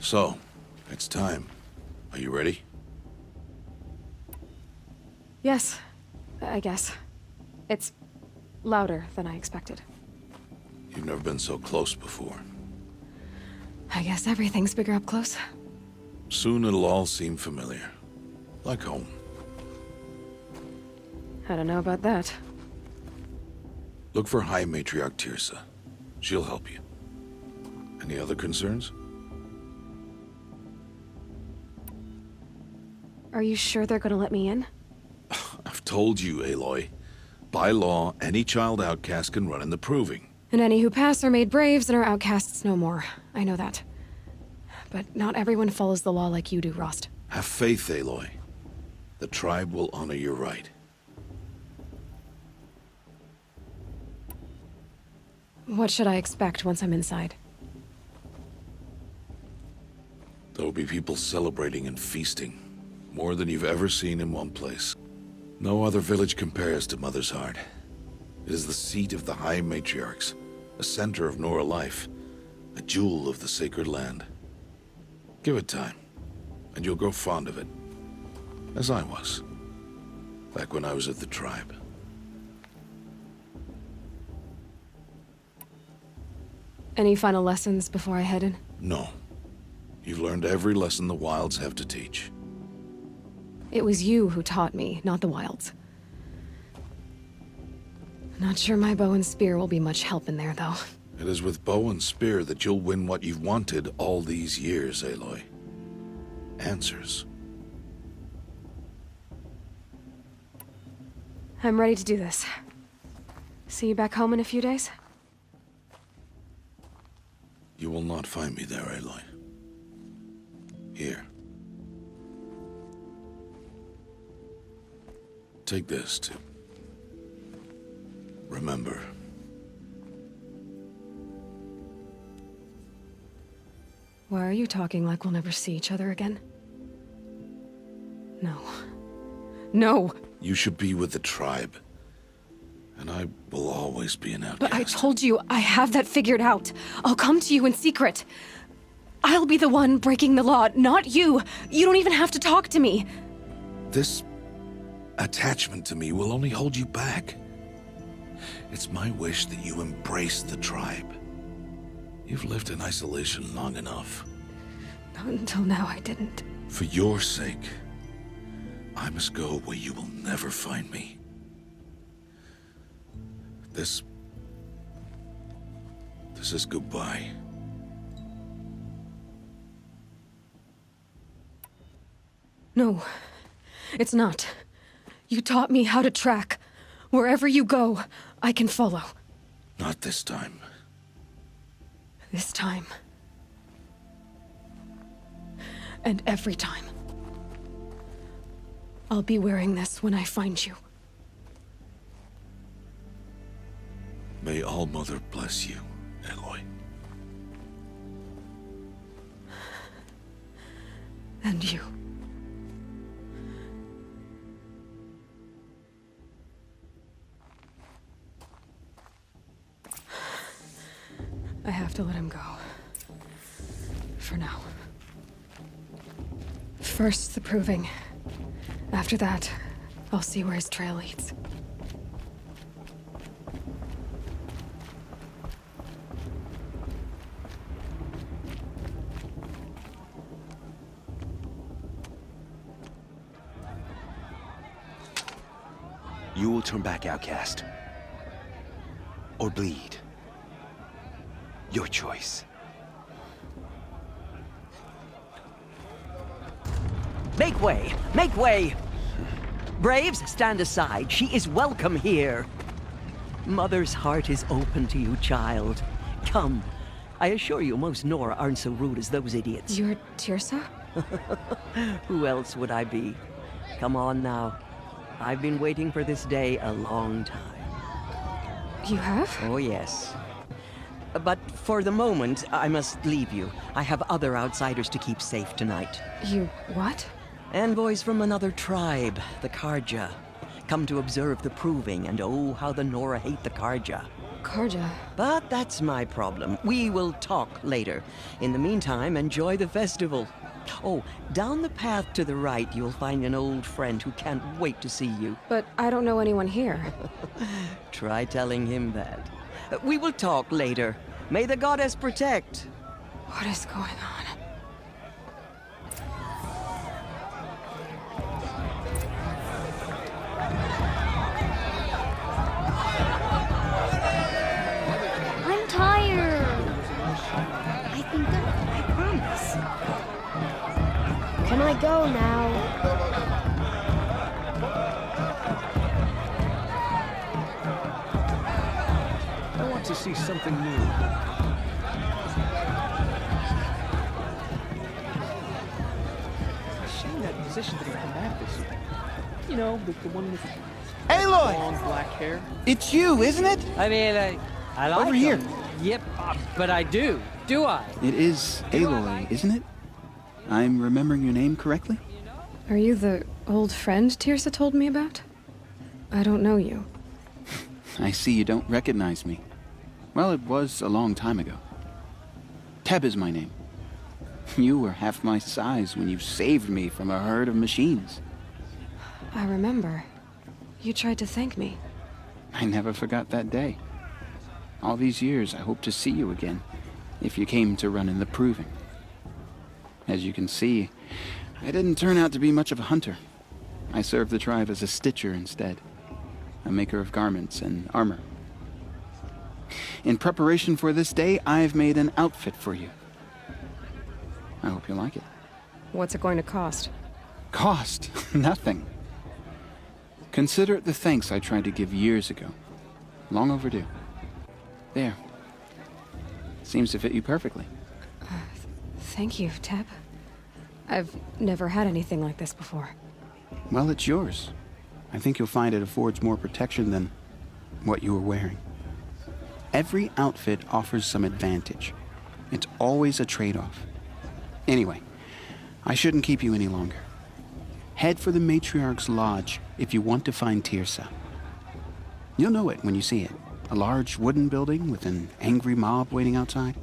So, it's time. Are you ready? Yes, I guess. It's louder than I expected. You've never been so close before. I guess everything's bigger up close. Soon it'll all seem familiar. Like home. I don't know about that. Look for High Matriarch Tirsa. She'll help you. Any other concerns? Are you sure they're gonna let me in? I've told you, Aloy. By law, any child outcast can run in the Proving. And any who pass are made braves and are outcasts no more. I know that. But not everyone follows the law like you do, Rost. Have faith, Aloy. The tribe will honor your right. What should I expect once I'm inside? There'll be people celebrating and feasting. More than you've ever seen in one place. No other village compares to Mother's Heart. It is the seat of the High Matriarchs, a center of Nora life, a jewel of the sacred land. Give it time, and you'll grow fond of it. As I was, back when I was at the tribe. Any final lessons before I head in? No. You've learned every lesson the Wilds have to teach. It was you who taught me, not the Wilds. Not sure my bow and spear will be much help in there, though. It is with bow and spear that you'll win what you've wanted all these years, Aloy. Answers. I'm ready to do this. See you back home in a few days? You will not find me there, Aloy. Here. Take this, to remember. Why are you talking like we'll never see each other again? No. No! You should be with the tribe. And I will always be an outcast. But I told you, I have that figured out. I'll come to you in secret. I'll be the one breaking the law, not you. You don't even have to talk to me. This attachment to me will only hold you back. It's my wish that you embrace the tribe. You've lived in isolation long enough. Not until now, I didn't. For your sake, I must go where you will never find me. This is goodbye. No, it's not. You taught me how to track. Wherever you go, I can follow. Not this time. This time. And every time. I'll be wearing this when I find you. May All-Mother bless you, Aloy. And you. I have to let him go. For now. First, the Proving. After that, I'll see where his trail leads. You will turn back, outcast. Or bleed. Your choice. Make way! Make way! Braves, stand aside. She is welcome here. Mother's heart is open to you, child. Come. I assure you, most Nora aren't so rude as those idiots. You're Tirsa? Who else would I be? Come on now. I've been waiting for this day a long time. You have? Oh, yes. But for the moment, I must leave you. I have other outsiders to keep safe tonight. You what? Envoys from another tribe, the Karja. Come to observe the Proving, and oh, how the Nora hate the Karja. Karja. But that's my problem. We will talk later. In the meantime, enjoy the festival. Oh, down the path to the right, you'll find an old friend who can't wait to see you. But I don't know anyone here. Try telling him that. We will talk later. May the goddess protect. What is going on? I'm tired. I think I promise. Can I go now? I want to see something new. Shame that musician didn't come back this year. You know, the one with the Aloy! long black hair. It's you, isn't it? I mean, I like Over here. them. Yep, but I do. Do I? It is Aloy, isn't it? I'm remembering your name correctly? Are you the old friend Tirsa told me about? I don't know you. I see you don't recognize me. Well, it was a long time ago. Teb is my name. You were half my size when you saved me from a herd of machines. I remember. You tried to thank me. I never forgot that day. All these years, I hope to see you again, if you came to run in the proving. As you can see, I didn't turn out to be much of a hunter. I served the tribe as a stitcher instead, a maker of garments and armor. In preparation for this day, I've made an outfit for you. I hope you like it. What's it going to cost? Cost? Nothing. Consider it the thanks I tried to give years ago. Long overdue. There. Seems to fit you perfectly. Thank you, Teb. I've never had anything like this before. Well, it's yours. I think you'll find it affords more protection than what you were wearing. Every outfit offers some advantage. It's always a trade-off. Anyway, I shouldn't keep you any longer. Head for the Matriarch's Lodge if you want to find Tirsa. You'll know it when you see it. A large wooden building with an angry mob waiting outside.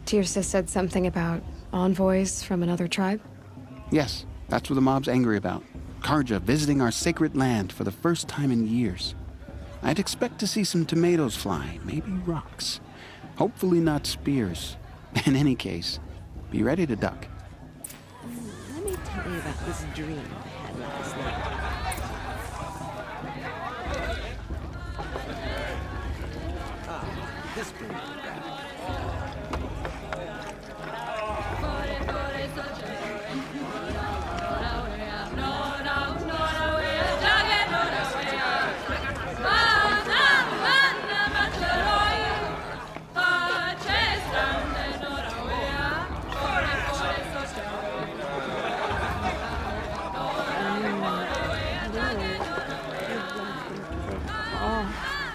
Tirsa said something about envoys from another tribe? Yes, that's what the mob's angry about. Karja visiting our sacred land for the first time in years. I'd expect to see some tomatoes fly, maybe rocks. Hopefully not spears. In any case, be ready to duck. Let me tell you about this dream I had last night. This brings me back.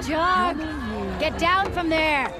John, get down from there.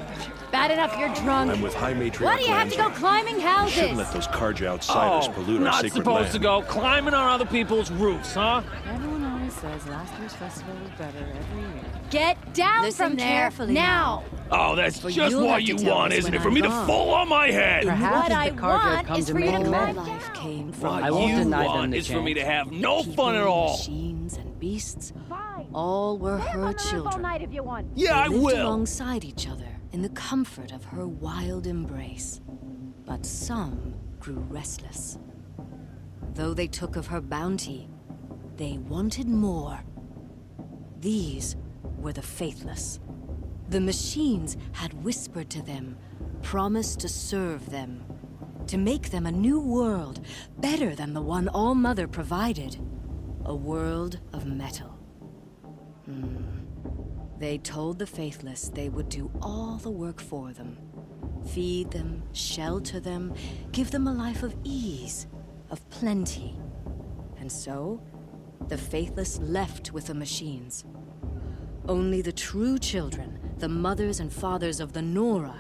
Bad enough you're drunk. I'm with High Matriarch. Why do you have to go climbing houses? Shouldn't let those Karja outsiders pollute our not sacred supposed land. to go climbing on other people's roofs, huh? Everyone always says last year's festival was better every year. Get down Listen from there carefully now. Oh, that's But just you'll what have to you tell want, us isn't when it? For I'm me to gone. fall on my head. Perhaps What I the Karja want come is to for you to make calm men. Life down. came from What I won't you deny them want the is for me to chance. have no People, fun at all. Machines and beasts, Fine. all were Stay up on her the roof all children. night if you want. Yeah, I They lived will. alongside each other in the comfort of her wild embrace. But some grew restless. Though they took of her bounty, they wanted more. These were the faithless. The machines had whispered to them, promised to serve them, to make them a new world, better than the one All-Mother provided. A world of metal. They told the faithless they would do all the work for them. Feed them, shelter them, give them a life of ease, of plenty. And so, the faithless left with the machines. Only the true children, the mothers and fathers of the Nora,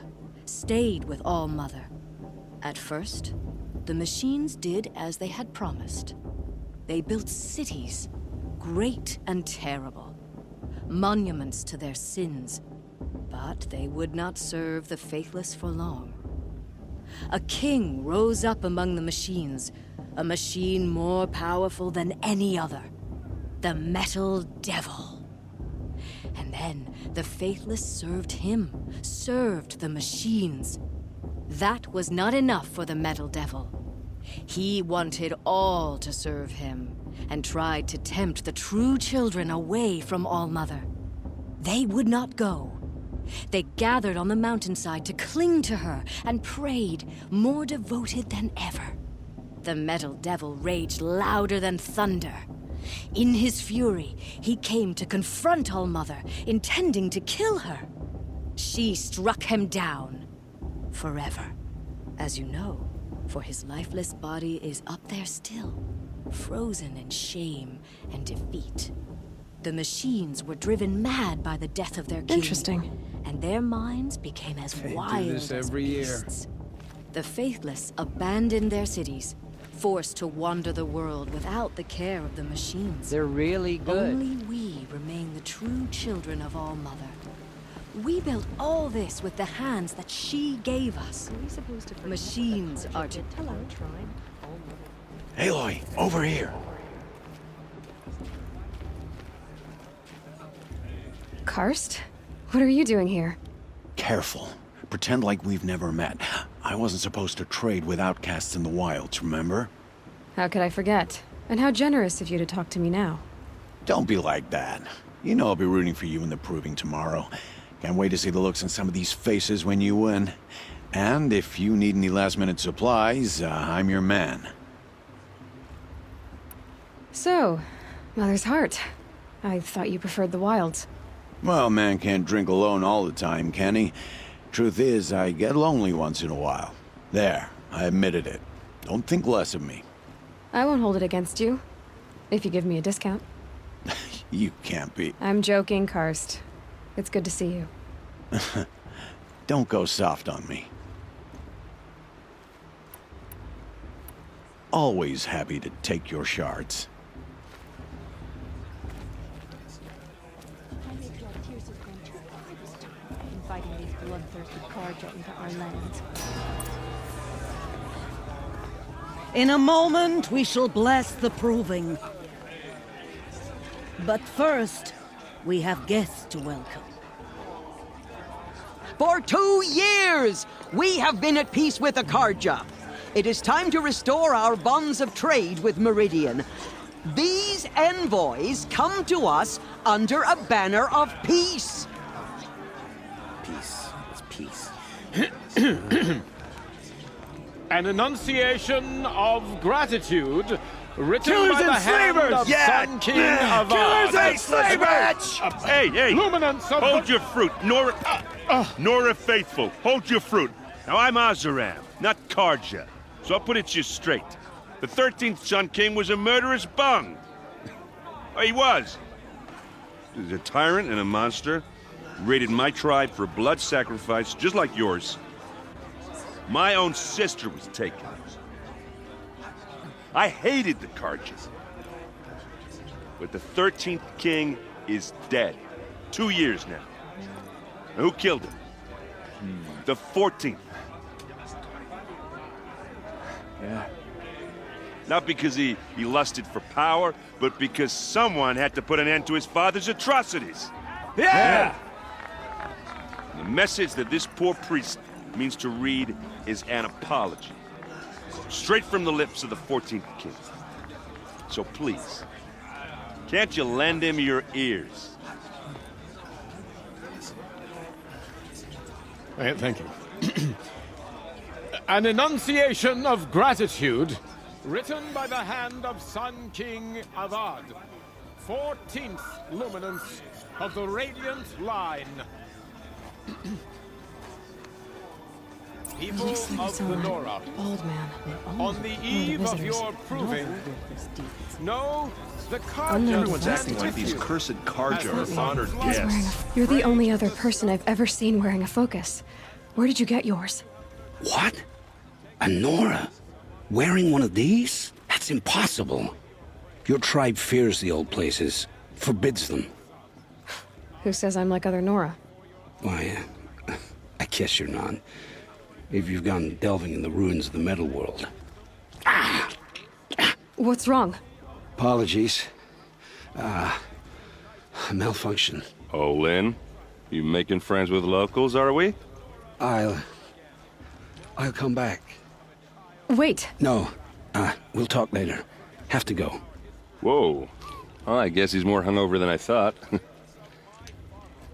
stayed with All-Mother. At first, the machines did as they had promised. They built cities, great and terrible. Monuments to their sins. But they would not serve the faithless for long. A king rose up among the machines, a machine more powerful than any other. The Metal Devil. And then the faithless served him, served the machines. That was not enough for the Metal Devil. He wanted all to serve him, and tried to tempt the true children away from All-Mother. They would not go. They gathered on the mountainside to cling to her and prayed, more devoted than ever. The Metal Devil raged louder than thunder. In his fury, he came to confront All-Mother, intending to kill her. She struck him down. Forever. As you know, for his lifeless body is up there still, frozen in shame and defeat. The machines were driven mad by the death of their king. Interesting. And their minds became as wild this as every year. beasts. The faithless abandoned their cities, forced to wander the world without the care of the machines. They're really good. Only we remain the true children of All-Mother. We built all this with the hands that she gave us. Machines are to... Aloy, over here. Karst? What are you doing here? Careful. Pretend like we've never met. I wasn't supposed to trade with outcasts in the wilds, remember? How could I forget? And how generous of you to talk to me now. Don't be like that. You know I'll be rooting for you in the proving tomorrow. Can't wait to see the looks on some of these faces when you win. And if you need any last-minute supplies, I'm your man. So, Mother's Heart. I thought you preferred the wilds. Well, man can't drink alone all the time, can he? Truth is, I get lonely once in a while. There, I admitted it. Don't think less of me. I won't hold it against you. If you give me a discount. You can't be. I'm joking, Karst. It's good to see you. Don't go soft on me. Always happy to take your shards. Inviting these bloodthirsty Karja into our lands. In a moment, we shall bless the proving. But first, we have guests to welcome. For 2 years, we have been at peace with the Karja. It is time to restore our bonds of trade with Meridian. These envoys come to us under a banner of peace. Peace. It's peace. An enunciation of gratitude written Killers by the and hand slavers! of Sun King Avad. Killers and slavers! Hey, Luminance of hold your fruit. Nora Faithful, hold your fruit. Now, I'm Azaram, not Karja, so I'll put it to you straight. The 13th Sun King was a murderous bung. Oh, he was. He's a tyrant and a monster. Raided my tribe for blood sacrifice, just like yours. My own sister was taken. I hated the Karjas. But the 13th king is dead. 2 years now. Now, who killed him? The 14th. Yeah. Not because he lusted for power, but because someone had to put an end to his father's atrocities. Yeah! The message that this poor priest means to read is an apology. Straight from the lips of the 14th king. So please, can't you lend him your ears? Thank you. An enunciation of gratitude written by the hand of Sun King Avad, 14th luminance of the Radiant Line. People of the Nora, Old man. on the eve of your proving, know the Karja. Everyone's acting like these cursed Karja are honored guests. You're the only other person I've ever seen wearing a focus. Where did you get yours? What? A Nora? Wearing one of these? That's impossible. Your tribe fears the old places, forbids them. Who says I'm like other Nora? Why, I guess you're not. If you've gone delving in the ruins of the metal world. What's wrong? Apologies. Malfunction. Oh, Lynn? You making friends with locals, are we? I'll come back. Wait. No. We'll talk later. Have to go. Whoa. Well, I guess he's more hungover than I thought.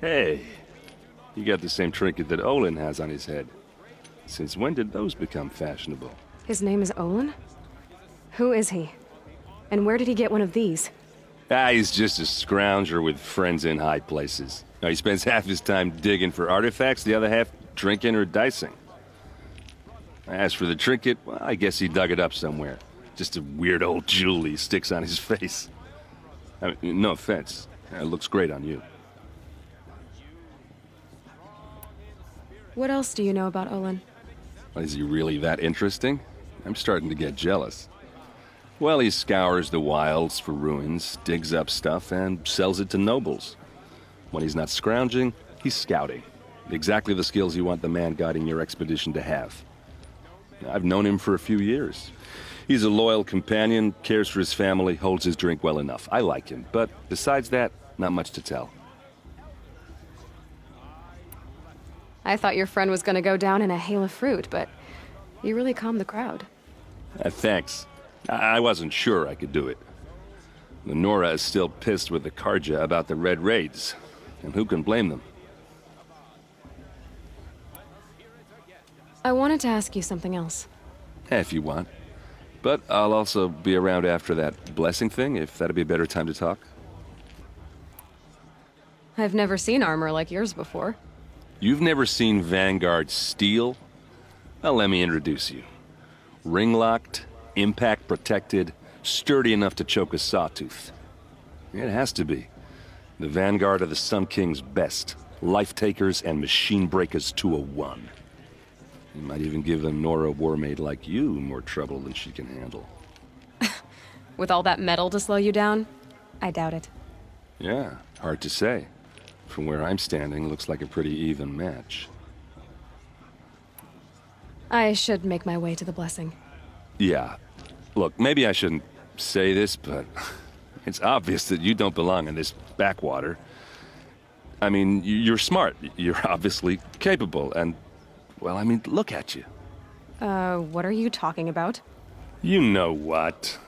Hey, you got the same trinket that Olin has on his head. Since when did those become fashionable? His name is Olin? Who is he? And where did he get one of these? He's just a scrounger with friends in high places. Now, he spends half his time digging for artifacts, the other half drinking or dicing. As for the trinket, well, I guess he dug it up somewhere. Just a weird old jewel he sticks on his face. I mean, no offense. It looks great on you. What else do you know about Olin? Is he really that interesting? I'm starting to get jealous. Well, he scours the wilds for ruins, digs up stuff, and sells it to nobles. When he's not scrounging, he's scouting. Exactly the skills you want the man guiding your expedition to have. I've known him for a few years. He's a loyal companion, cares for his family, holds his drink well enough. I like him, but besides that, not much to tell. I thought your friend was gonna go down in a hail of fruit, but you really calmed the crowd. Thanks. I wasn't sure I could do it. The Nora is still pissed with the Karja about the Red Raids, and who can blame them? I wanted to ask you something else. If you want. But I'll also be around after that blessing thing, if that'd be a better time to talk. I've never seen armor like yours before. You've never seen Vanguard steel? Well, let me introduce you. Ring-locked, impact-protected, sturdy enough to choke a sawtooth. It has to be. The Vanguard are the Sun King's best. Life-takers and machine-breakers to a one. You might even give a Nora warmaid like you more trouble than she can handle. With all that metal to slow you down? I doubt it. Yeah, hard to say. From where I'm standing, looks like a pretty even match. I should make my way to the blessing. Yeah. Look, maybe I shouldn't say this, but it's obvious that you don't belong in this backwater. I mean, you're smart. You're obviously capable, and, well, I mean, look at you. What are you talking about? You know what.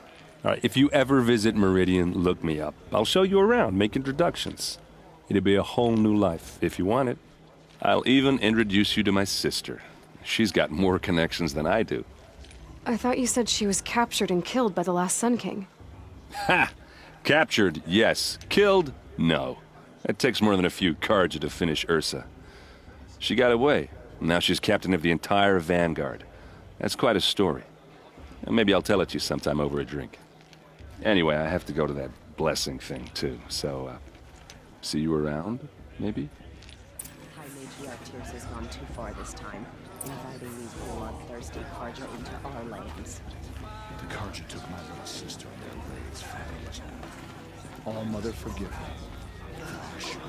All right, if you ever visit Meridian, look me up. I'll show you around, make introductions. It'll be a whole new life, if you want it. I'll even introduce you to my sister. She's got more connections than I do. I thought you said she was captured and killed by the last Sun King. Ha! Captured, yes. Killed, no. It takes more than a few Karja to finish Ursa. She got away. Now she's captain of the entire Vanguard. That's quite a story. And maybe I'll tell it to you sometime over a drink. Anyway, I have to go to that blessing thing, too. So, see you around, maybe? High Matriarch Tears has gone too far this time, inviting these bloodthirsty Karja into our lands. The Karja took my little sister and their raids fabulous. All Mother forgive them. For sure.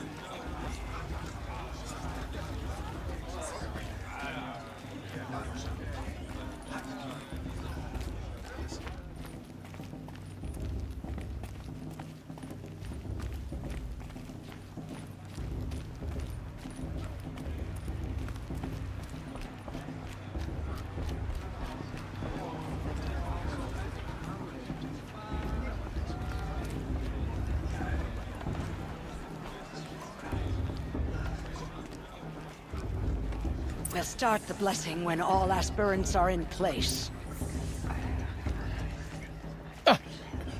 We'll start the blessing when all aspirants are in place.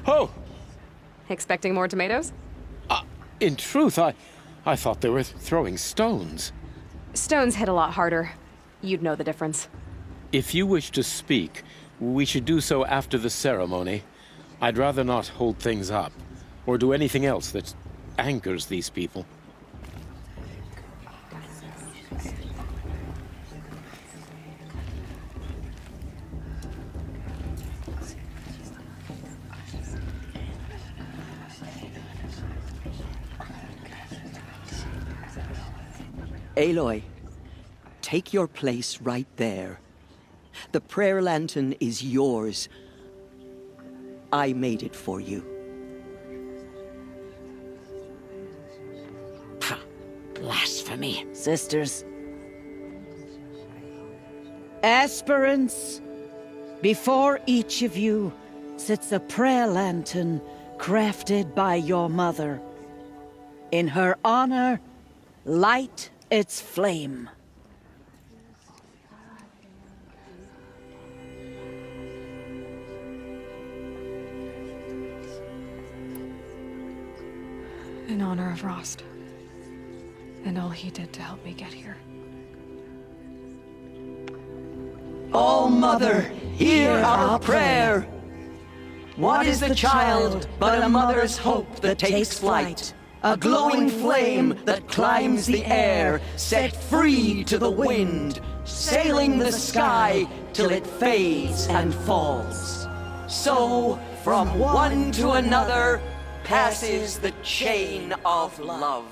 Oh! Expecting more tomatoes? In truth, I thought they were throwing stones. Stones hit a lot harder. You'd know the difference. If you wish to speak, we should do so after the ceremony. I'd rather not hold things up, or do anything else that angers these people. Aloy, take your place right there. The prayer lantern is yours. I made it for you. Blasphemy. Sisters. Aspirants, before each of you sits a prayer lantern crafted by your mother. In her honor, light its flame. In honor of Rost. And all he did to help me get here. All Mother, hear our prayer. What is the child but a mother's hope that takes flight? A glowing flame that climbs the air, set free to the wind, sailing the sky till it fades and falls. So, from one to another, passes the chain of love.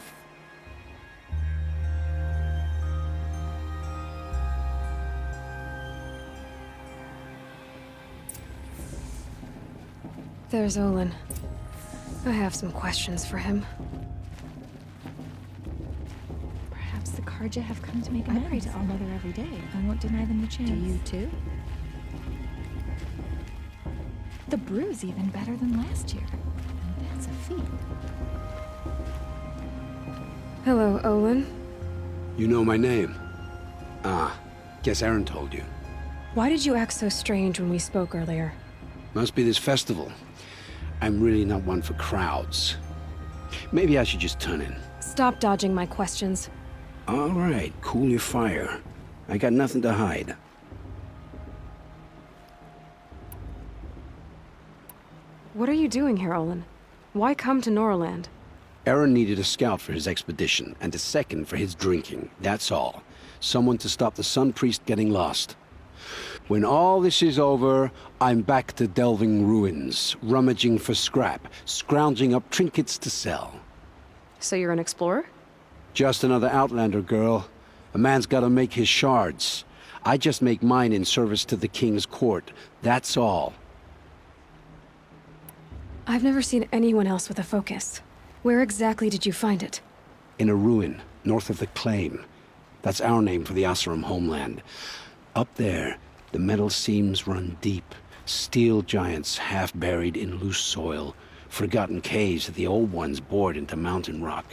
There's Olin. I have some questions for him. Perhaps the Karja have come to make amends. I pray to All Mother every day. I won't deny them the chance. Do you too? The brew's even better than last year. And that's a feat. Hello, Olin. You know my name? Ah, guess Aaron told you. Why did you act so strange when we spoke earlier? Must be this festival. I'm really not one for crowds. Maybe I should just turn in. Stop dodging my questions. All right, cool your fire. I got nothing to hide. What are you doing here, Olin? Why come to Norland? Aaron needed a scout for his expedition, and a second for his drinking. That's all. Someone to stop the Sun Priest getting lost. When all this is over, I'm back to delving ruins, rummaging for scrap, scrounging up trinkets to sell. So you're an explorer? Just another Outlander, girl. A man's gotta make his shards. I just make mine in service to the King's court. That's all. I've never seen anyone else with a focus. Where exactly did you find it? In a ruin, north of the Claim. That's our name for the Oseram homeland. Up there, the metal seams run deep. Steel giants half buried in loose soil. Forgotten caves that the old ones bored into mountain rock.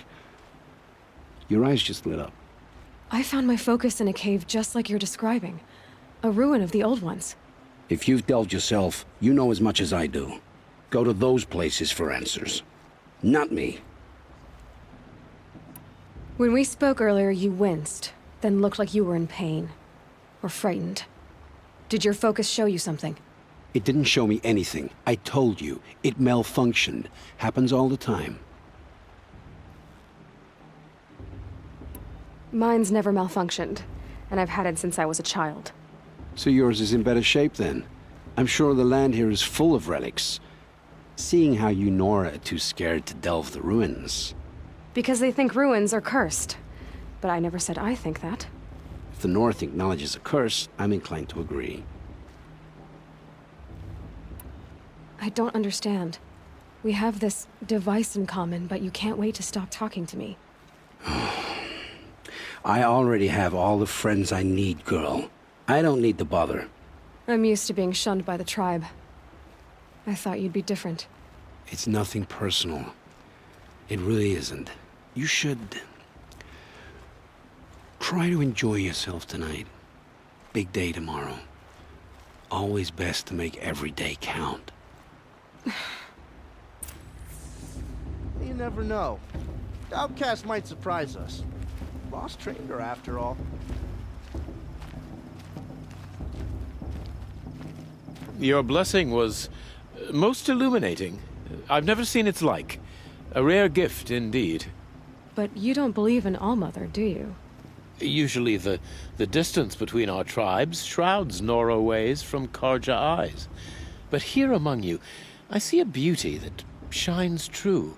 Your eyes just lit up. I found my focus in a cave just like you're describing. A ruin of the old ones. If you've delved yourself, you know as much as I do. Go to those places for answers. Not me. When we spoke earlier, you winced, then looked like you were in pain. Or frightened. Did your focus show you something? It didn't show me anything. I told you. It malfunctioned. Happens all the time. Mine's never malfunctioned, and I've had it since I was a child. So yours is in better shape then. I'm sure the land here is full of relics. Seeing how you Nora are too scared to delve the ruins. Because they think ruins are cursed. But I never said I think that. If the North acknowledges a curse, I'm inclined to agree. I don't understand. We have this device in common, but you can't wait to stop talking to me. I already have all the friends I need, girl. I don't need the bother. I'm used to being shunned by the tribe. I thought you'd be different. It's nothing personal. It really isn't. You should... try to enjoy yourself tonight. Big day tomorrow. Always best to make every day count. You never know. Outcast might surprise us. Lost trained her after all. Your blessing was most illuminating. I've never seen its like. A rare gift indeed. But you don't believe in Allmother, do you? Usually the distance between our tribes shrouds Nora ways from Karja eyes. But here among you, I see a beauty that shines true.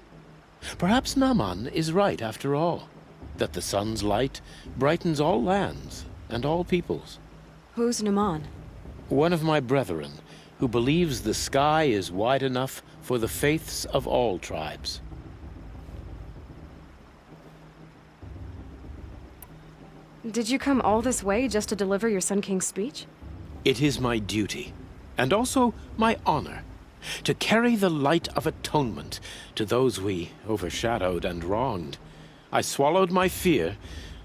Perhaps Naman is right after all. that the sun's light brightens all lands and all peoples. Who's Naman? One of my brethren, who believes the sky is wide enough for the faiths of all tribes. Did you come all this way just to deliver your Sun King's speech? It is my duty, and also my honor, to carry the light of atonement to those we overshadowed and wronged. I swallowed my fear,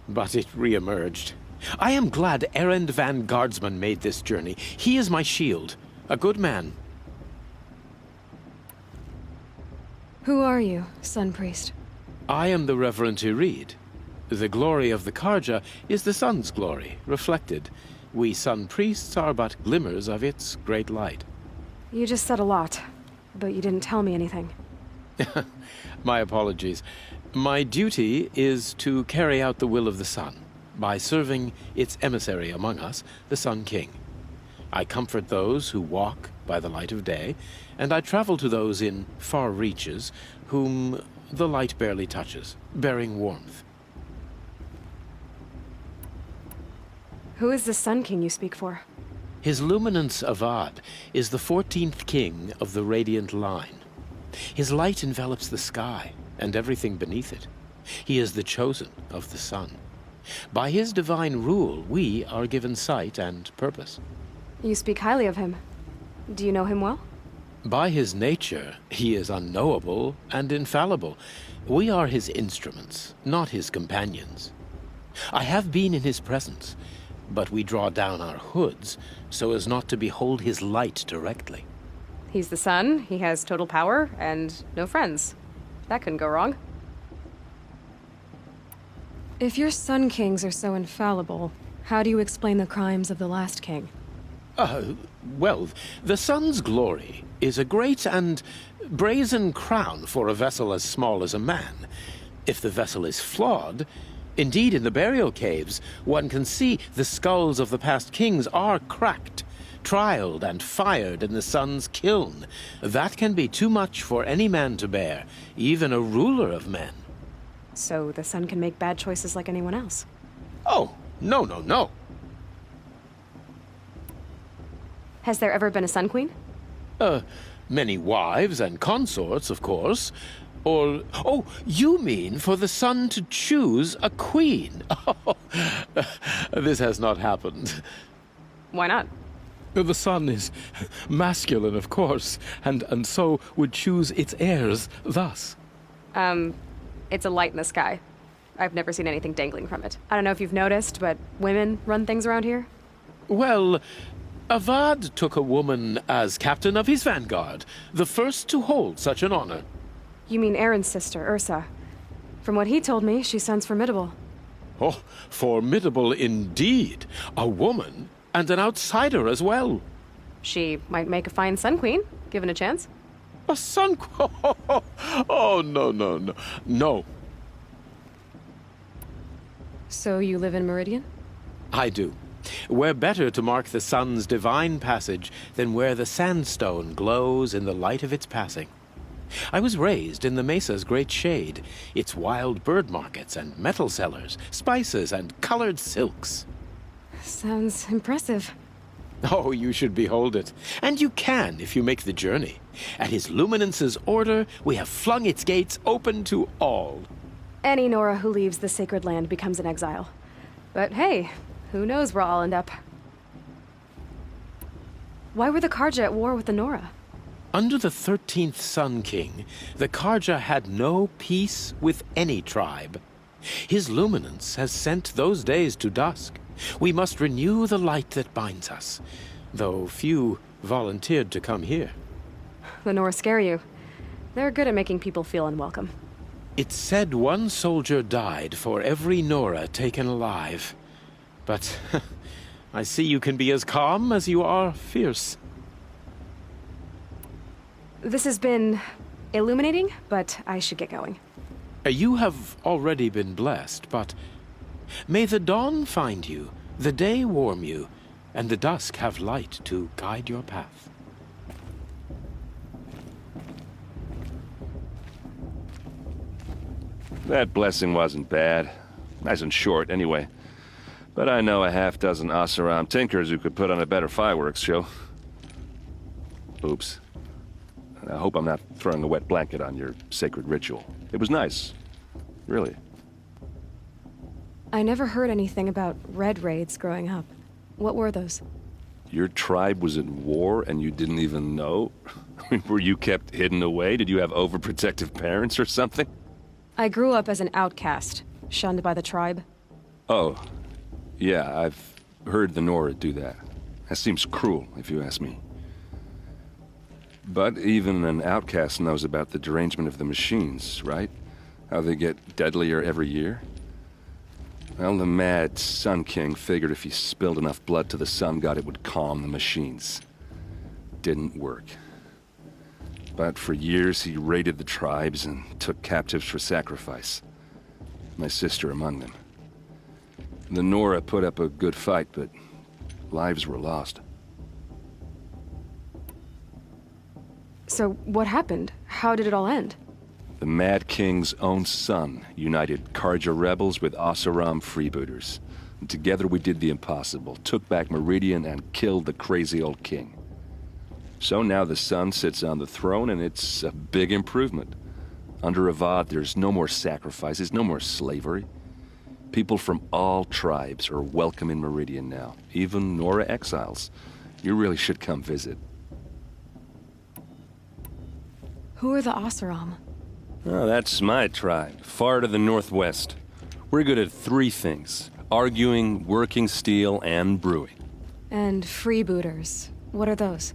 but it re-emerged. I am glad Erend van Guardsman made this journey. He is my shield, a good man. Who are you, Sun Priest? I am the Reverend Irid. The glory of the Karja is the sun's glory, reflected. We Sun Priests are but glimmers of its great light. You just said a lot, but you didn't tell me anything. My apologies. My duty is to carry out the will of the sun, by serving its emissary among us, the Sun King. I comfort those who walk by the light of day, and I travel to those in far reaches whom the light barely touches, bearing warmth. Who is the Sun King you speak for? His Luminance Avad is the 14th king of the Radiant Line. His light envelops the sky and everything beneath it. He is the chosen of the sun. By his divine rule, we are given sight and purpose. You speak highly of him. Do you know him well? By his nature, he is unknowable and infallible. We are his instruments, not his companions. I have been in his presence, but we draw down our hoods so as not to behold his light directly. He's the sun, he has total power, and no friends. That couldn't go wrong. If your Sun Kings are so infallible, how do you explain the crimes of the last king? Well, the sun's glory is a great and brazen crown for a vessel as small as a man. If the vessel is flawed, indeed in the burial caves, one can see the skulls of the past kings are cracked, trialed and fired in the sun's kiln. That can be too much for any man to bear, even a ruler of men. So the sun can make bad choices like anyone else? Oh, no. Has there ever been a Sun Queen? Many wives and consorts, of course. Or, oh, you mean for the sun to choose a queen? This has not happened. Why not? The sun is masculine, of course, and so would choose its heirs thus. It's a light in the sky. I've never seen anything dangling from it. I don't know if you've noticed, but women run things around here. Well, Avad took a woman as captain of his vanguard, the first to hold such an honor. You mean Aaron's sister, Ursa. From what he told me, she sounds formidable. Oh, formidable indeed. A woman, and an outsider as well. She might make a fine Sun Queen, given a chance. A Sun Queen? Oh, no. So you live in Meridian? I do. Where better to mark the sun's divine passage than where the sandstone glows in the light of its passing. I was raised in the mesa's great shade, its wild bird markets and metal cellars, spices and colored silks. Sounds impressive. Oh, you should behold it. And you can if you make the journey. At his luminance's order, we have flung its gates open to all. Any Nora who leaves the sacred land becomes an exile. But hey, who knows where I'll end up. Why were the Karja at war with the Nora? Under the 13th Sun King, the Karja had no peace with any tribe. His luminance has sent those days to dusk. We must renew the light that binds us, though few volunteered to come here. The Nora scare you. They're good at making people feel unwelcome. It's said one soldier died for every Nora taken alive. But I see you can be as calm as you are fierce. This has been illuminating, but I should get going. You have already been blessed, but may the dawn find you, the day warm you, and the dusk have light to guide your path. That blessing wasn't bad. Nice and short, anyway. But I know a half-dozen Oseram tinkers who could put on a better fireworks show. Oops. I hope I'm not throwing a wet blanket on your sacred ritual. It was nice. Really. I never heard anything about red raids growing up. What were those? Your tribe was at war and you didn't even know? Were you kept hidden away? Did you have overprotective parents or something? I grew up as an outcast, shunned by the tribe. Oh, yeah, I've heard the Nora do that. That seems cruel, if you ask me. But even an outcast knows about the derangement of the machines, right? How they get deadlier every year? Well, the mad Sun King figured if he spilled enough blood to the Sun God, it would calm the machines. Didn't work. But for years, he raided the tribes and took captives for sacrifice. My sister among them. The Nora put up a good fight, but lives were lost. So what happened? How did it all end? The Mad King's own son united Karja rebels with Oseram freebooters. And together we did the impossible, took back Meridian and killed the crazy old king. So now the son sits on the throne and it's a big improvement. Under Avad, there's no more sacrifices, no more slavery. People from all tribes are welcome in Meridian now, even Nora exiles. You really should come visit. Who are the Oseram? Oh, that's my tribe, far to the northwest. We're good at three things: arguing, working steel, and brewing. And freebooters. What are those?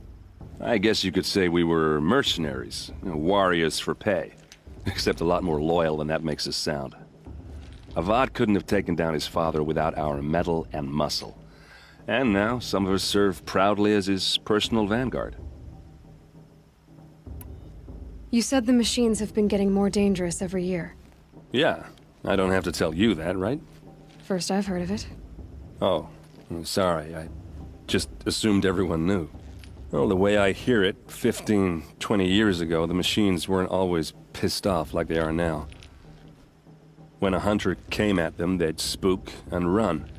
I guess you could say we were mercenaries, warriors for pay. Except a lot more loyal than that makes us sound. Avad couldn't have taken down his father without our metal and muscle. And now, some of us serve proudly as his personal vanguard. You said the machines have been getting more dangerous every year. Yeah, I don't have to tell you that, right? First I've heard of it. Oh, sorry, I just assumed everyone knew. Well, the way I hear it, 15, 20 years ago, the machines weren't always pissed off like they are now. When a hunter came at them, they'd spook and run.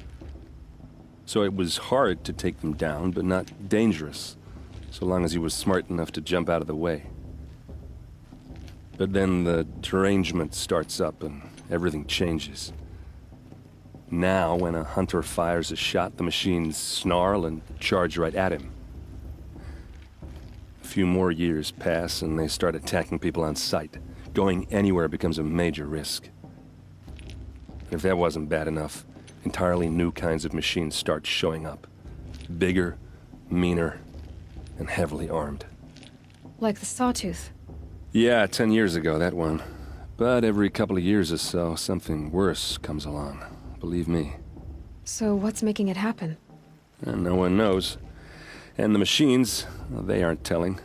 So it was hard to take them down, but not dangerous, so long as he was smart enough to jump out of the way. But then the derangement starts up and everything changes. Now, when a hunter fires a shot, the machines snarl and charge right at him. A few more years pass and they start attacking people on sight. Going anywhere becomes a major risk. If that wasn't bad enough, entirely new kinds of machines start showing up. Bigger, meaner, and heavily armed. Like the Sawtooth. Yeah, 10 years ago, that one. But every couple of years or so, something worse comes along. Believe me. So what's making it happen? And no one knows. And the machines, well, they aren't telling.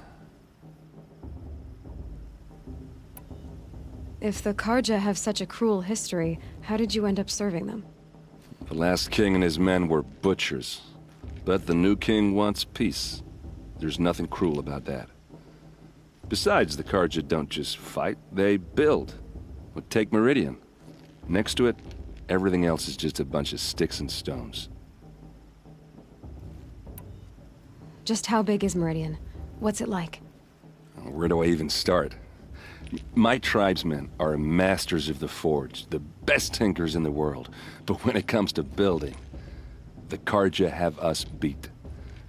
If the Karja have such a cruel history, how did you end up serving them? The last king and his men were butchers. But the new king wants peace. There's nothing cruel about that. Besides, the Karja don't just fight, they build. Well, take Meridian. Next to it, everything else is just a bunch of sticks and stones. Just how big is Meridian? What's it like? Where do I even start? My tribesmen are masters of the forge, the best tinkers in the world. But when it comes to building, the Karja have us beat.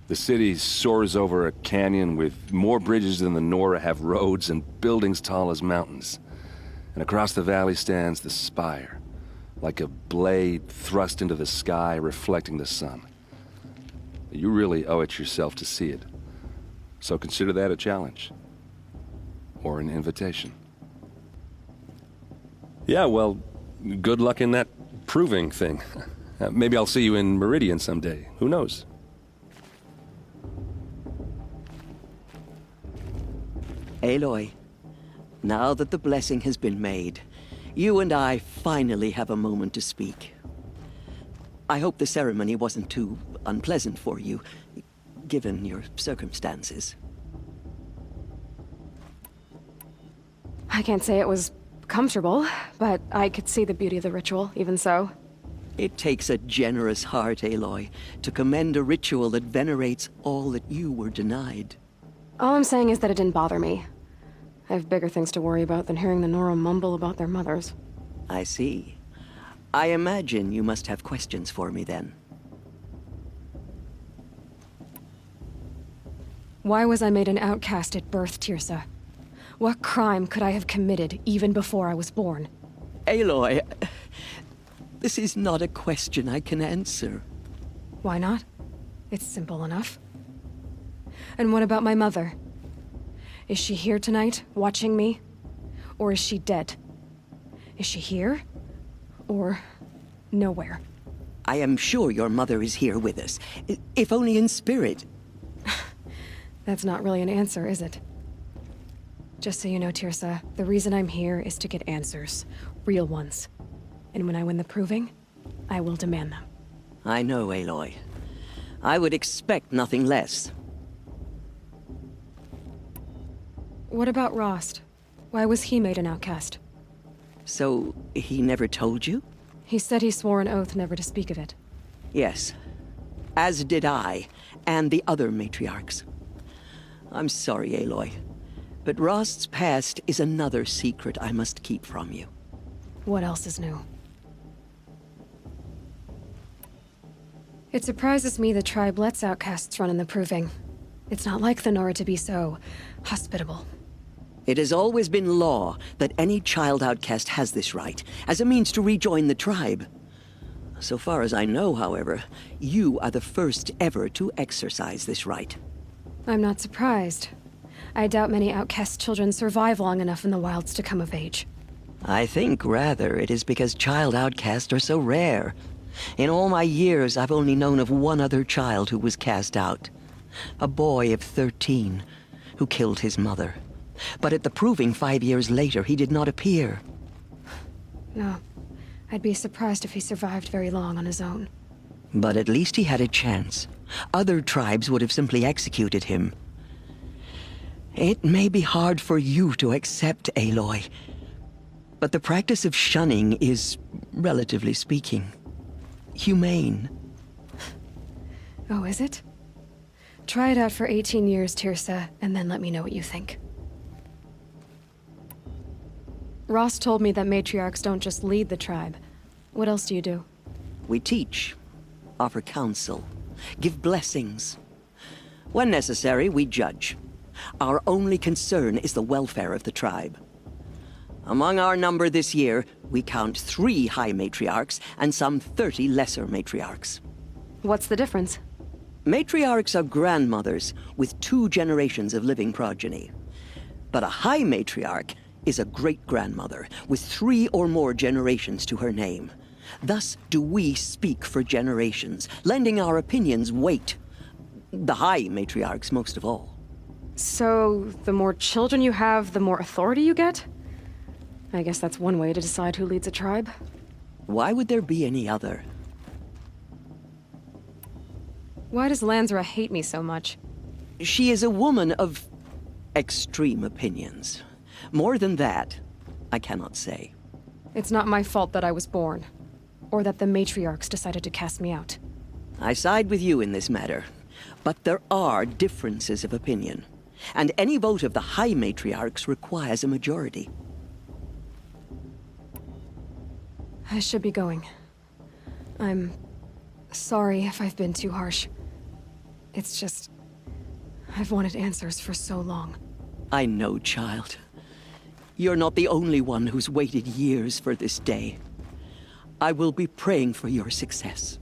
The city soars over a canyon with more bridges than the Nora have roads and buildings tall as mountains. And across the valley stands the spire, like a blade thrust into the sky reflecting the sun. You really owe it yourself to see it. So consider that a challenge. Or an invitation. Yeah, well, good luck in that proving thing. Maybe I'll see you in Meridian someday. Who knows? Aloy, now that the blessing has been made, you and I finally have a moment to speak. I hope the ceremony wasn't too unpleasant for you, given your circumstances. I can't say it was comfortable, but I could see the beauty of the ritual, even so. It takes a generous heart, Aloy, to commend a ritual that venerates all that you were denied. All I'm saying is that it didn't bother me. I have bigger things to worry about than hearing the Nora mumble about their mothers. I see. I imagine you must have questions for me then. Why was I made an outcast at birth, Tirsa? What crime could I have committed even before I was born? Aloy, this is not a question I can answer. Why not? It's simple enough. And what about my mother? Is she here tonight, watching me? Or is she dead? Is she here? Or nowhere? I am sure your mother is here with us, if only in spirit. That's not really an answer, is it? Just so you know, Tirsa, the reason I'm here is to get answers. Real ones. And when I win the proving, I will demand them. I know, Aloy. I would expect nothing less. What about Rost? Why was he made an outcast? So, he never told you? He said he swore an oath never to speak of it. Yes. As did I, and the other matriarchs. I'm sorry, Aloy, but Rost's past is another secret I must keep from you. What else is new? It surprises me the tribe lets outcasts run in the proving. It's not like the Nora to be so hospitable. It has always been law that any child outcast has this right, as a means to rejoin the tribe. So far as I know, however, you are the first ever to exercise this right. I'm not surprised. I doubt many outcast children survive long enough in the wilds to come of age. I think, rather, it is because child outcasts are so rare. In all my years, I've only known of one other child who was cast out. A boy of 13, who killed his mother. But at the proving 5 years later, he did not appear. No. I'd be surprised if he survived very long on his own. But at least he had a chance. Other tribes would have simply executed him. It may be hard for you to accept, Aloy, but the practice of shunning is, relatively speaking, humane. Oh, is it? Try it out for 18 years, Tirsa, and then let me know what you think. Ross told me that matriarchs don't just lead the tribe. What else do you do? We teach, offer counsel, give blessings. When necessary, we judge. Our only concern is the welfare of the tribe. Among our number this year, we count 3 high matriarchs and some 30 lesser matriarchs. What's the difference? Matriarchs are grandmothers with 2 generations of living progeny. But a high matriarch is a great-grandmother with 3 or more generations to her name. Thus do we speak for generations, lending our opinions weight. The high matriarchs most of all. So, the more children you have, the more authority you get? I guess that's one way to decide who leads a tribe. Why would there be any other? Why does Lansra hate me so much? She is a woman of extreme opinions. More than that, I cannot say. It's not my fault that I was born, or that the matriarchs decided to cast me out. I side with you in this matter, but there are differences of opinion, and any vote of the high matriarchs requires a majority. I should be going. I'm sorry if I've been too harsh. It's just, I've wanted answers for so long. I know, child. You're not the only one who's waited years for this day. I will be praying for your success.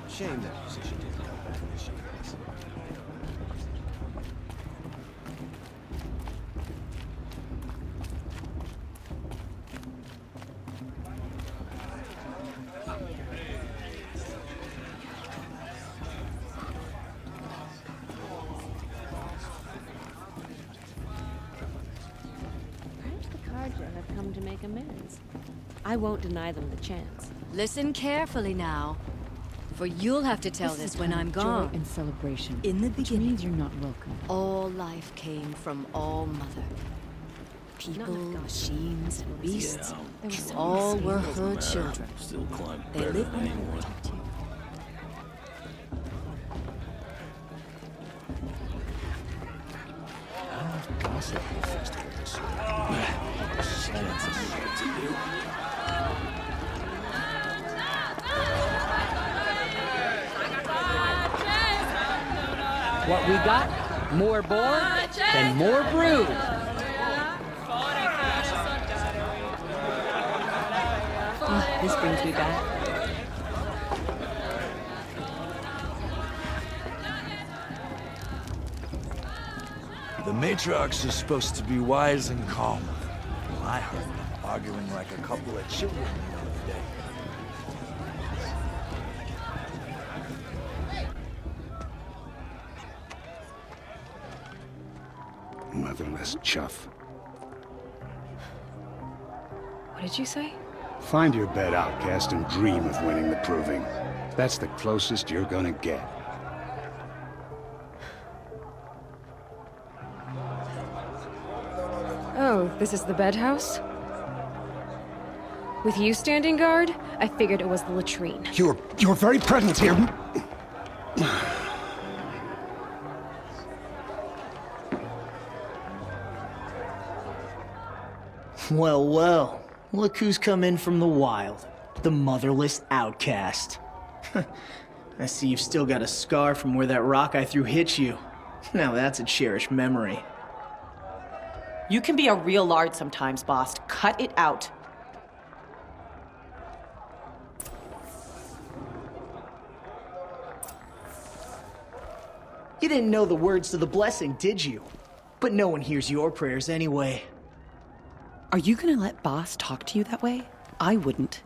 Shame that position didn't come back this year. come to make amends. I won't deny them the chance. Listen carefully now, for you'll have to tell this when I'm gone. Joy and celebration. In the Which beginning, means you're not welcome. all life came from All Mother. People, machines, and beasts, all were her children. Still climb They better lived than in anyone. Gossip festival this year. Science is what to do. What we got? More board and more brew. Oh, this brings me back. The matriarchs are supposed to be wise and calm. Well, I heard them arguing like a couple of children the other day. Motherless chuff. What did you say? Find your bed, outcast, and dream of winning the proving. That's the closest you're gonna get. Oh, this is the bed house? With you standing guard, I figured it was the latrine. Your very presence here. Well, well. Look who's come in from the wild. The motherless outcast. I see you've still got a scar from where that rock I threw hit you. Now that's a cherished memory. You can be a real lard sometimes, boss. Cut it out. You didn't know the words to the blessing, did you? But no one hears your prayers anyway. Are you gonna let boss talk to you that way? I wouldn't.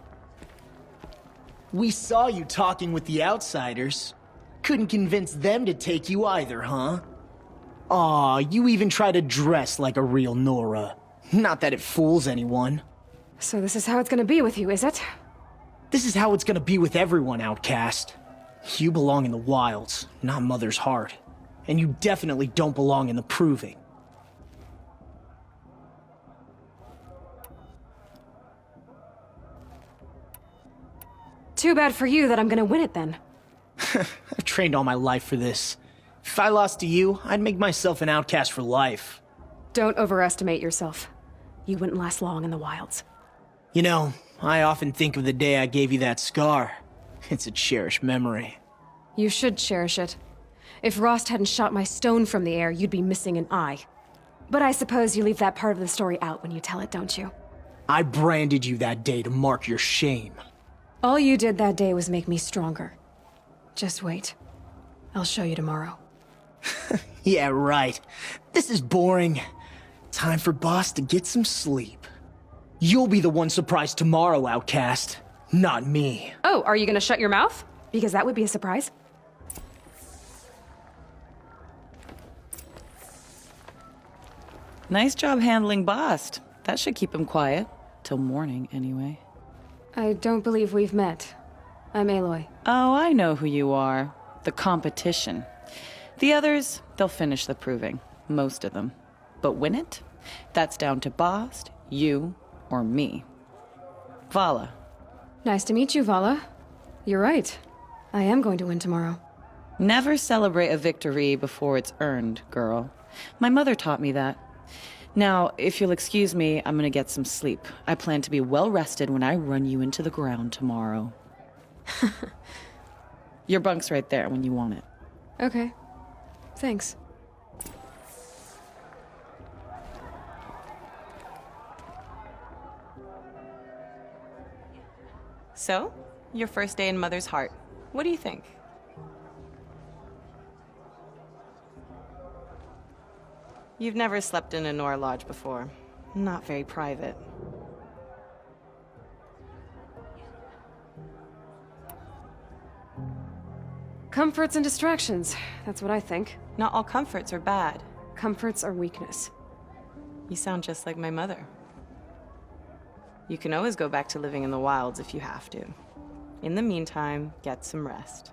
We saw you talking with the outsiders. Couldn't convince them to take you either, huh? Aw, you even try to dress like a real Nora. Not that it fools anyone. So this is how it's gonna be with you, is it? This is how it's gonna be with everyone, outcast. You belong in the wilds, not Mother's heart. And you definitely don't belong in the proving. Too bad for you that I'm gonna win it then. I've trained all my life for this. If I lost to you, I'd make myself an outcast for life. Don't overestimate yourself. You wouldn't last long in the wilds. You know, I often think of the day I gave you that scar. It's a cherished memory. You should cherish it. If Rost hadn't shot my stone from the air, you'd be missing an eye. But I suppose you leave that part of the story out when you tell it, don't you? I branded you that day to mark your shame. All you did that day was make me stronger. Just wait. I'll show you tomorrow. Yeah, right. This is boring. Time for boss to get some sleep. You'll be the one surprised tomorrow, outcast. Not me. Oh, are you gonna shut your mouth? Because that would be a surprise. Nice job handling Bast. That should keep him quiet. Till morning, anyway. I don't believe we've met. I'm Aloy. Oh, I know who you are. The competition. The others, they'll finish the proving. Most of them. But win it? That's down to Bast, you, or me. Vala. Nice to meet you, Vala. You're right. I am going to win tomorrow. Never celebrate a victory before it's earned, girl. My mother taught me that. Now, if you'll excuse me, I'm gonna get some sleep. I plan to be well rested when I run you into the ground tomorrow. Your bunk's right there when you want it. Okay. Thanks. So, your first day in Mother's heart. What do you think? You've never slept in a Nora lodge before. Not very private. Comforts and distractions. That's what I think. Not all comforts are bad. Comforts are weakness. You sound just like my mother. You can always go back to living in the wilds if you have to. In the meantime, get some rest.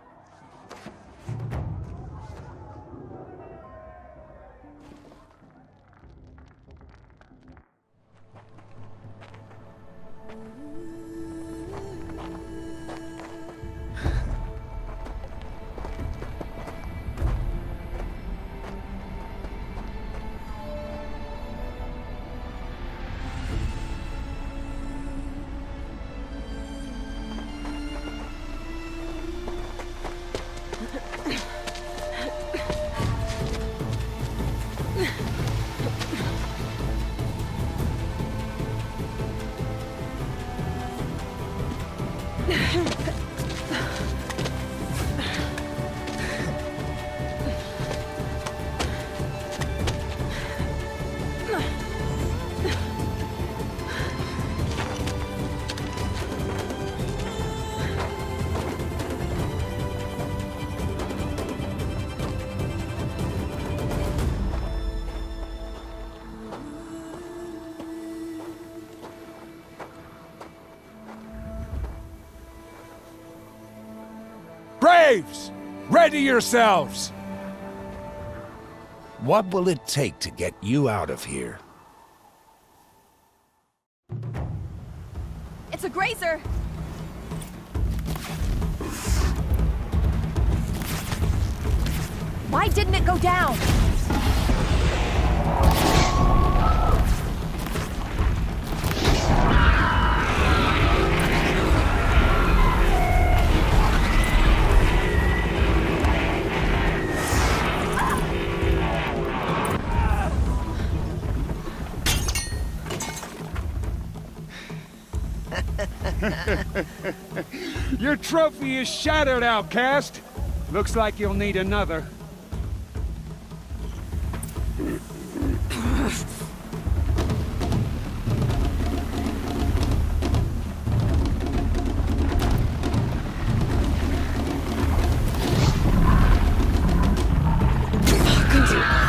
Braves! Ready yourselves! What will it take to get you out of here? It's a grazer! Why didn't it go down? Your trophy is shattered, outcast. Looks like you'll need another.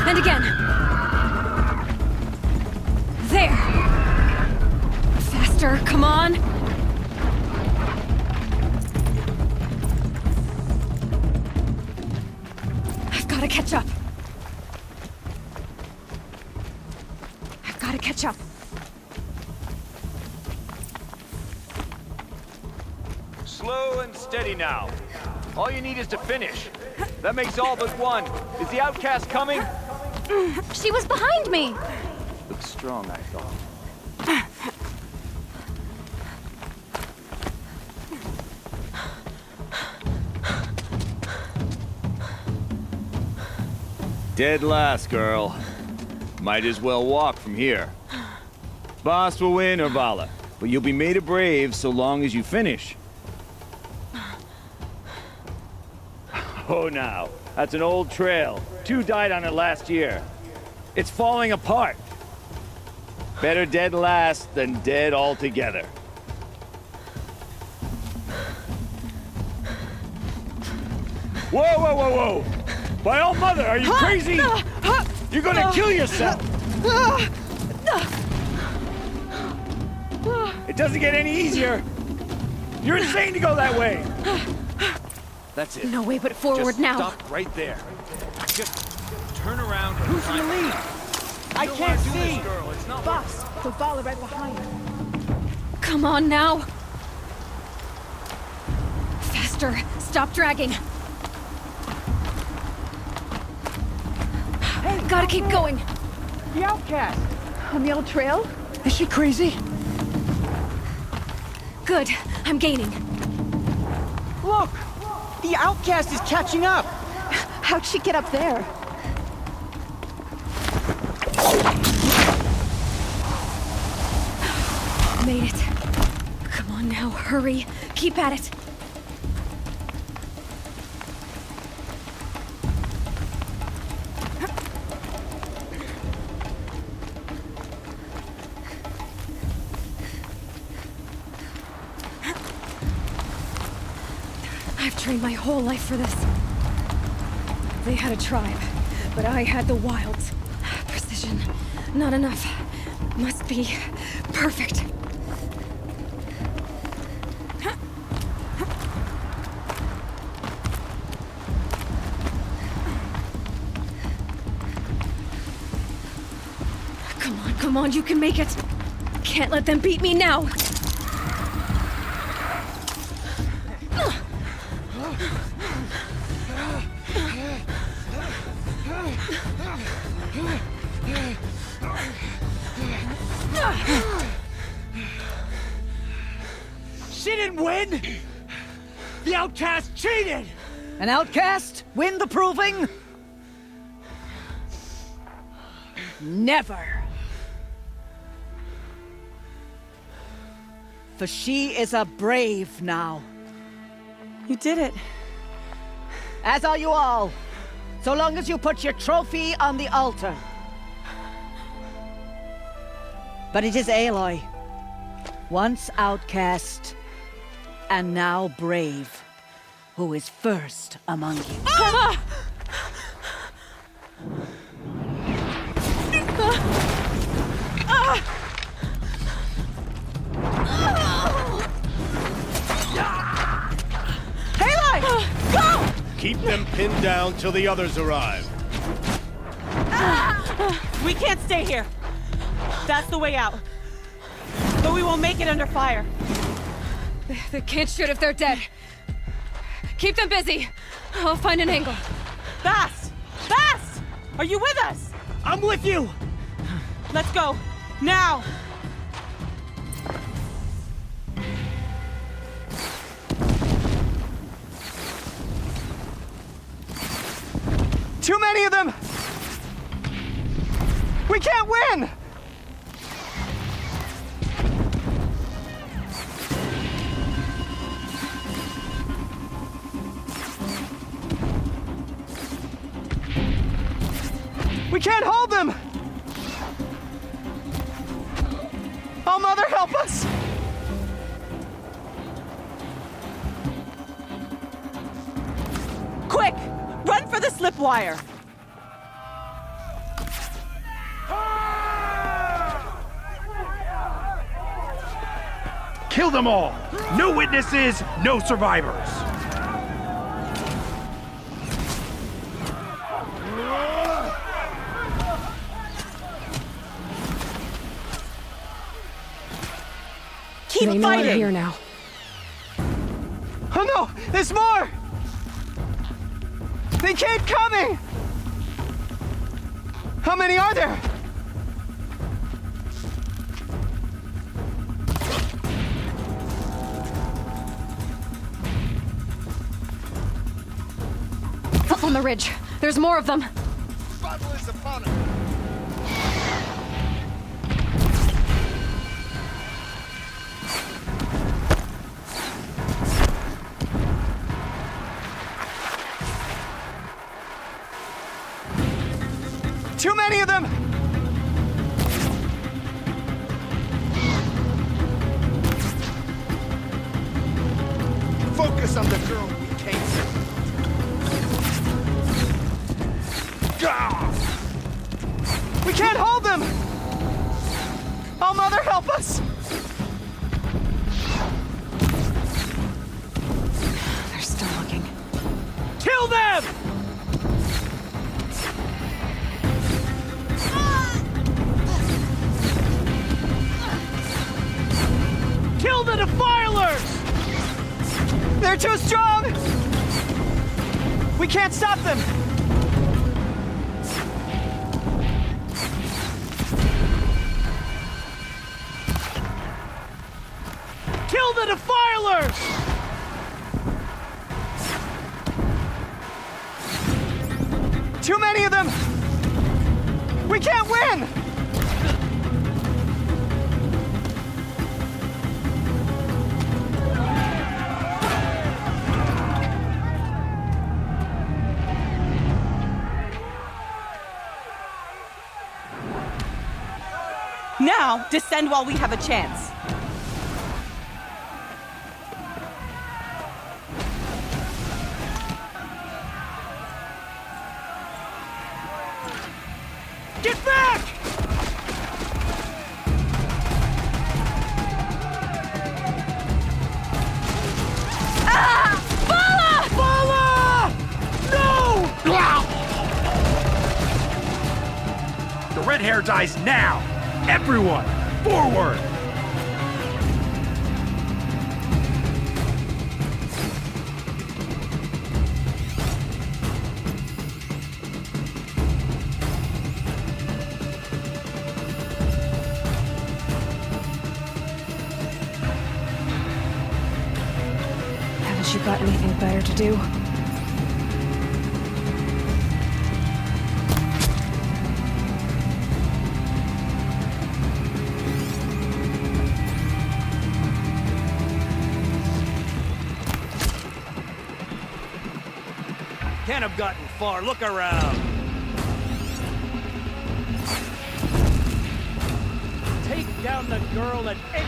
And again. There. Faster, come on. I've got to catch up. I've got to catch up. Slow and steady now. All you need is to finish. That makes all but one. Is the outcast coming? She was behind me! Looks strong, I thought. Dead last, girl. Might as well walk from here. Boss will win, or Vala, but you'll be made a brave so long as you finish. Oh, now. That's an old trail. 2 died on it last year. It's falling apart. Better dead last than dead altogether. Whoa, whoa, whoa, whoa! By all mother, are you crazy? You're gonna kill yourself! It doesn't get any easier! You're insane to go that way! That's it. No way but forward Just now. Stop right there. Just turn around. Who's in the lead? I can't see! Girl. It's not Boss, the Vala right behind. Come on now. Faster. Stop dragging. Hey, gotta keep going. The outcast! On the old trail? Is she crazy? Good. I'm gaining. Look! The outcast is catching up! How'd she get up there? Made it. Come on now, hurry. Keep at it. I've trained my whole life for this. They had a tribe, but I had the wilds. Precision, not enough. Must be perfect. Come on, you can make it. Can't let them beat me now. She didn't win! The outcast cheated! An outcast? Win the proving? Never. For she is a brave now. You did it. As are you all. So long as you put your trophy on the altar. But it is Aloy, once outcast, and now brave, who is first among you. Ah! Aloy! Go! Keep them pinned down till the others arrive. We can't stay here. That's the way out. But we won't make it under fire. They can't shoot if they're dead. Keep them busy. I'll find an angle. Bast! Bast! Are you with us? I'm with you! Let's go. Now! Too many of them! We can't win! We can't hold them! Oh, Mother, help us! Quick! Run for the slip wire! Kill them all! No witnesses, no survivors! Keep they know fighting! I'm here now. Oh no! There's more! They keep coming! How many are there? Up on the ridge. There's more of them. Battle is upon us. Too many of them! Focus on the girl we came for. We can't hold them! Oh, Mother, help us! They're still looking. Kill them! Kill the defilers! They're too strong! We can't stop them! Kill the defilers! Too many of them! We can't win! Now, descend while we have a chance. Get back! Ah! Bala! No! The red hair dies now! Everyone, forward! Haven't you got anything better to do? Can't have gotten far. Look around. Take down the girl at any...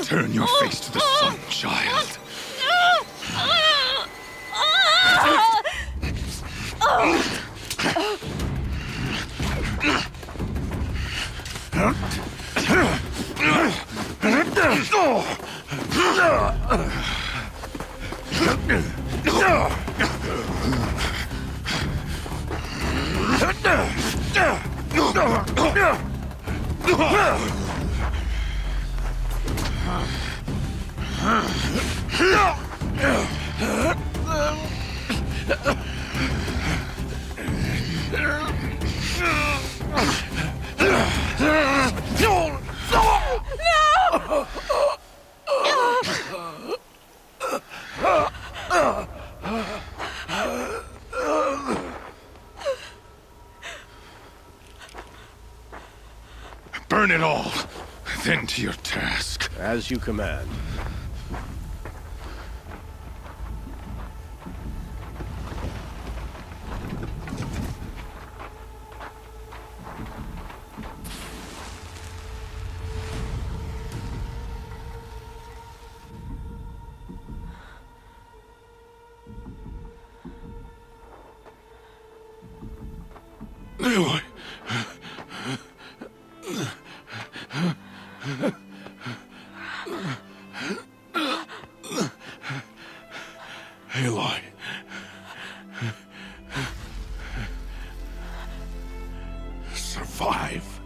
Turn your face to the sun, child. Burn it all, then to your task. As you command. Aloy. Aloy. Survive.